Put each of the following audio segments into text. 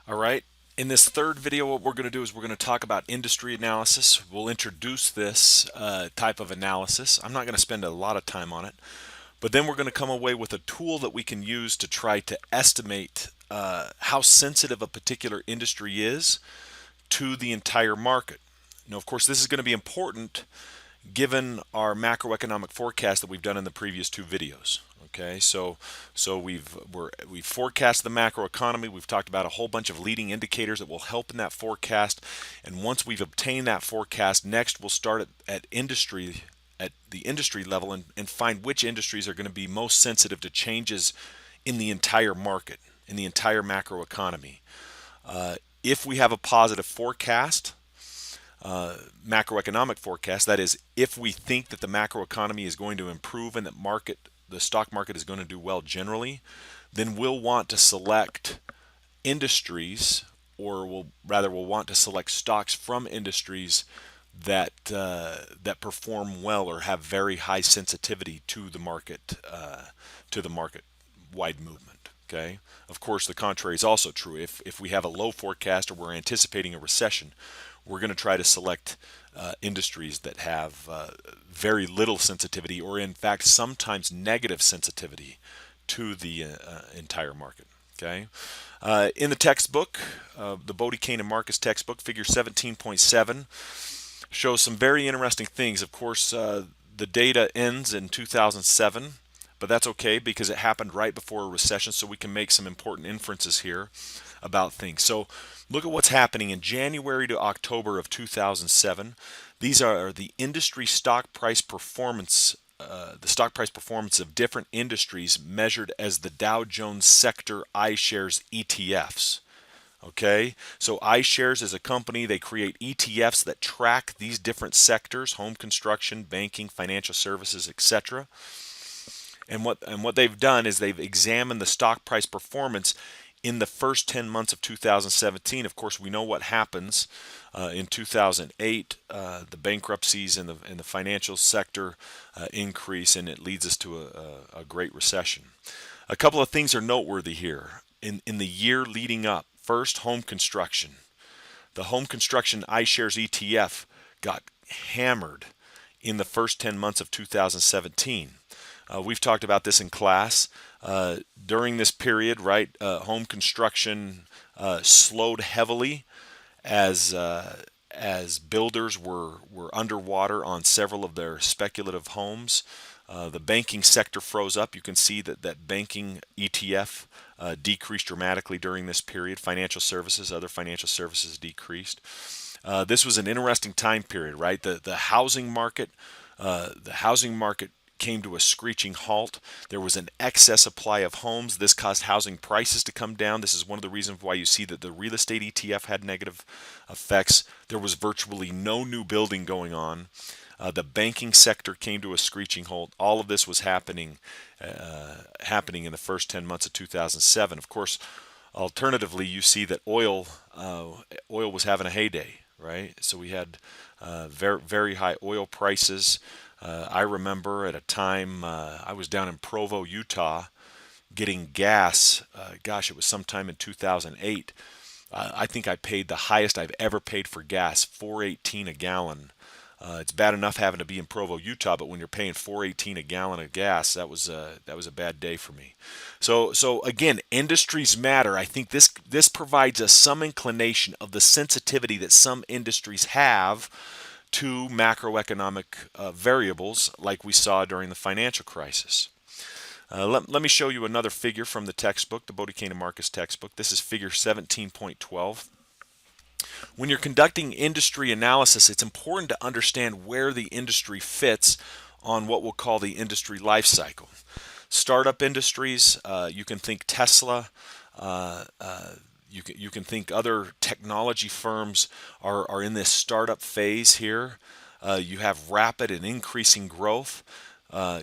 All right. In this third video, what we're going to do is we're going to talk about industry analysis. We'll introduce this type of analysis. I'm not going to spend a lot of time on it, but then we're going to come away with a tool that we can use to try to estimate how sensitive a particular industry is to the entire market. Now, of course, this is going to be important given our macroeconomic forecast that we've done in the previous two videos. Okay, so we've forecast the macroeconomy. We've talked about a whole bunch of leading indicators that will help in that forecast. And once we've obtained that forecast, next we'll start at the industry level and find which industries are going to be most sensitive to changes in the entire market, in the entire macroeconomy. If we have a positive forecast, macroeconomic forecast, that is, if we think that the macroeconomy is going to improve and that the stock market is going to do well generally, then we'll want to select industries, or we'll want to select stocks from industries that perform well or have very high sensitivity to the market wide movement. Okay. Of course, the contrary is also true. If we have a low forecast or we're anticipating a recession, we're going to try to select industries that have very little sensitivity, or in fact sometimes negative sensitivity to the entire market. Okay. In the textbook, the Bodie, Kane, and Marcus textbook, figure 17.7 shows some very interesting things. Of course, the data ends in 2007, but that's okay because it happened right before a recession, so we can make some important inferences here about things. So look at what's happening in January to October of 2007. These are the industry stock price performance, the stock price performance of different industries measured as the Dow Jones Sector iShares ETFs. Okay, so iShares is a company. They create ETFs that track these different sectors: home construction, banking, financial services, etc. And what they've done is they've examined the stock price performance in the first 10 months of 2017. Of course, we know what happens in 2008. The bankruptcies in the financial sector increase, and it leads us to a great recession. A couple of things are noteworthy here. In the year leading up, first, home construction. The home construction iShares ETF got hammered in the first 10 months of 2017. We've talked about this in class. During this period, right, home construction slowed heavily as builders were underwater on several of their speculative homes. The banking sector froze up. You can see that banking ETF decreased dramatically during this period. Other financial services decreased. This was an interesting time period, right? The housing market came to a screeching halt. There was an excess supply of homes. This caused housing prices to come down. This is one of the reasons why you see that the real estate ETF had negative effects. There was virtually no new building going on. The banking sector came to a screeching halt. All of this was happening in the first 10 months of 2007. Of course, alternatively, you see that oil was having a heyday, right? So we had very, very high oil prices. I remember at a time I was down in Provo, Utah, getting gas. Gosh, it was sometime in 2008. I think I paid the highest I've ever paid for gas, 4.18 a gallon. It's bad enough having to be in Provo, Utah, but when you're paying 4.18 a gallon of gas, that was a bad day for me. So again, industries matter. I think this provides us some inclination of the sensitivity that some industries have to macroeconomic variables, like we saw during the financial crisis. Let me show you another figure from the textbook, the Bodie, Kane, and Marcus textbook. This is figure 17.12. When you're conducting industry analysis, it's important to understand where the industry fits on what we'll call the industry life cycle. Startup industries, you can think Tesla, you can think other technology firms are in this startup phase here. You have rapid and increasing growth.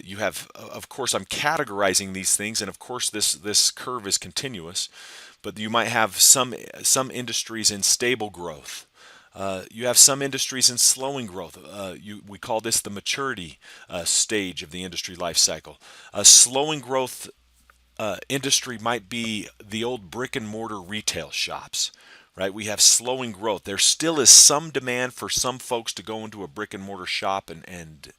You have, of course, I'm categorizing these things, and of course this curve is continuous, but you might have some industries in stable growth. You have some industries in slowing growth. We call this the maturity stage of the industry life cycle. Slowing growth industry might be the old brick and mortar retail shops, right? We have slowing growth. There still is some demand for some folks to go into a brick and mortar shop and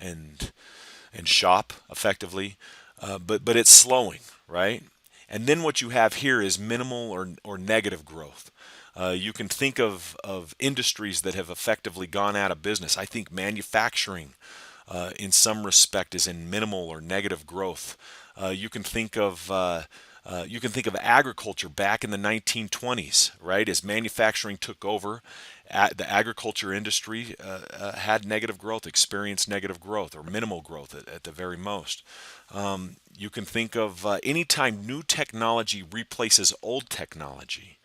and shop effectively, but it's slowing, right? And then what you have here is minimal or negative growth. You can think of industries that have effectively gone out of business. I think manufacturing, in some respect, is in minimal or negative growth. You can think of agriculture back in the 1920s, right? As manufacturing took over, the agriculture industry had negative growth, experienced negative growth or minimal growth at the very most. You can think of anytime new technology replaces old technology,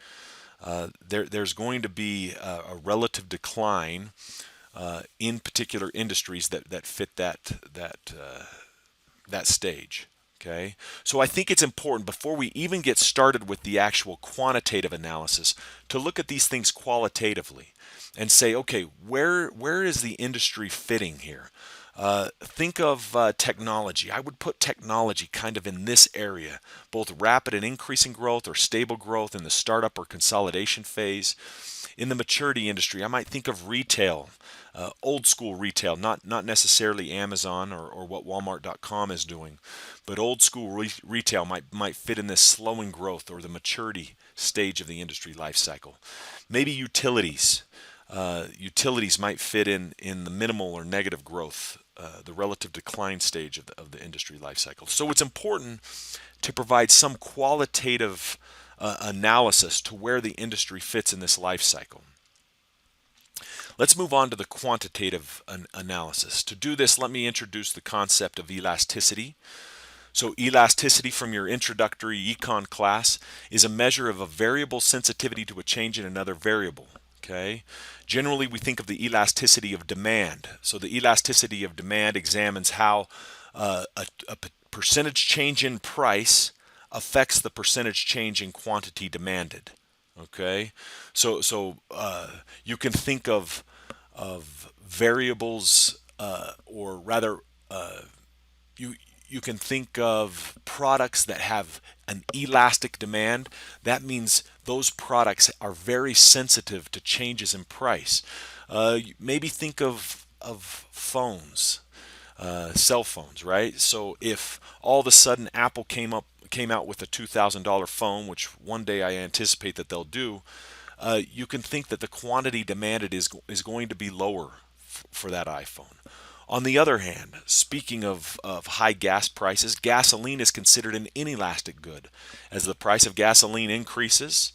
there's going to be a relative decline in particular industries that fit that stage. Okay, so I think it's important before we even get started with the actual quantitative analysis to look at these things qualitatively and say, okay, where is the industry fitting here? Think of technology. I would put technology kind of in this area, both rapid and increasing growth or stable growth in the startup or consolidation phase. In the maturity industry, I might think of retail, old school retail, not necessarily Amazon or what Walmart.com is doing, but old school retail might fit in this slowing growth or the maturity stage of the industry life cycle. Maybe utilities. Utilities might fit in the minimal or negative growth, the relative decline stage of the industry life cycle. So it's important to provide some qualitative analysis to where the industry fits in this life cycle. Let's move on to the quantitative analysis. To do this, let me introduce the concept of elasticity. So elasticity from your introductory econ class is a measure of a variable sensitivity to a change in another variable. Okay. Generally, we think of the elasticity of demand. So the elasticity of demand examines how a percentage change in price affects the percentage change in quantity demanded. Okay, so you can think of variables, or rather, you you can think of products that have an elastic demand. That means those products are very sensitive to changes in price. Maybe think of phones, cell phones, right? So if all of a sudden Apple came out with a $2,000 phone, which one day I anticipate that they'll do, you can think that the quantity demanded is going to be lower for that iPhone. On the other hand, speaking of high gas prices, gasoline is considered an inelastic good. As the price of gasoline increases,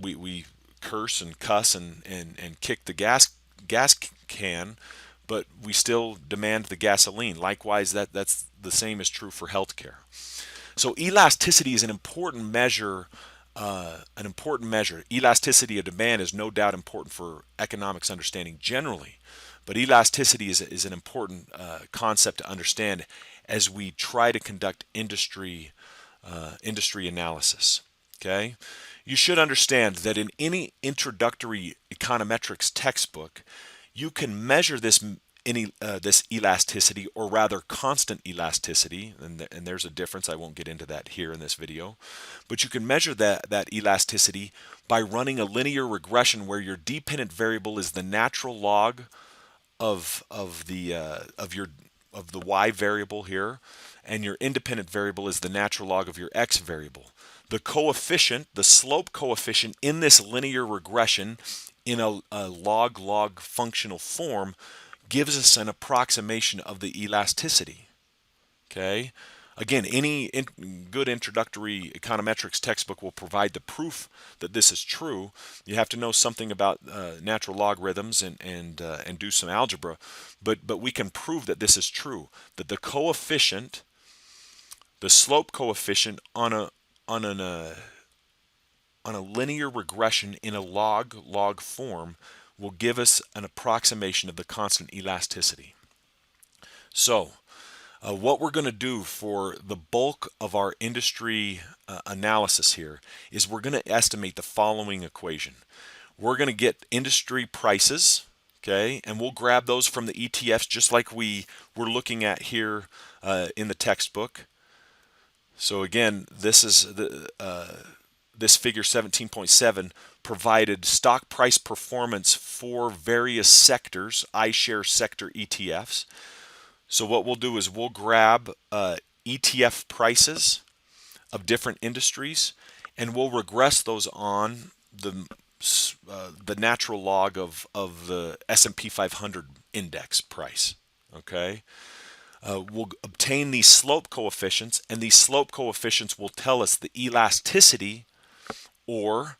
we curse and cuss and kick the gas can, but we still demand the gasoline. Likewise, that's the same is true for healthcare. So elasticity is an important measure. Elasticity of demand is no doubt important for economics understanding generally, but elasticity is an important concept to understand as we try to conduct industry analysis. Okay, you should understand that in any introductory econometrics textbook, you can measure this elasticity, or rather constant elasticity, and there's a difference. I won't get into that here in this video, but you can measure that elasticity by running a linear regression where your dependent variable is the natural log of the y variable here, and your independent variable is the natural log of your x variable. The coefficient, the slope coefficient in this linear regression in a log-log functional form gives us an approximation of the elasticity. Okay? Again, any good introductory econometrics textbook will provide the proof that this is true. You have to know something about natural logarithms and do some algebra, but we can prove that this is true. That the coefficient, the slope coefficient on a linear regression in a log form will give us an approximation of the constant elasticity. So, what we're going to do for the bulk of our industry analysis here is we're going to estimate the following equation. We're going to get industry prices, Okay, and we'll grab those from the ETFs just like we were looking at here in the textbook. So again, this figure 17.7 provided stock price performance for various sectors, iShares sector ETFs. So what we'll do is we'll grab ETF prices of different industries, and we'll regress those on the natural log of the S&P 500 index price. Okay, we'll obtain these slope coefficients, and these slope coefficients will tell us the elasticity, or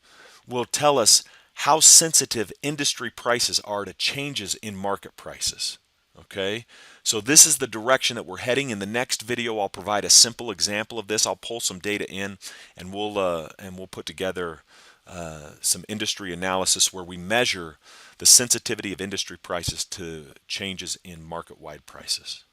will tell us how sensitive industry prices are to changes in market prices. Okay, so this is the direction that we're heading. In the next video, I'll provide a simple example of this. I'll pull some data in, and we'll put together some industry analysis where we measure the sensitivity of industry prices to changes in market-wide prices.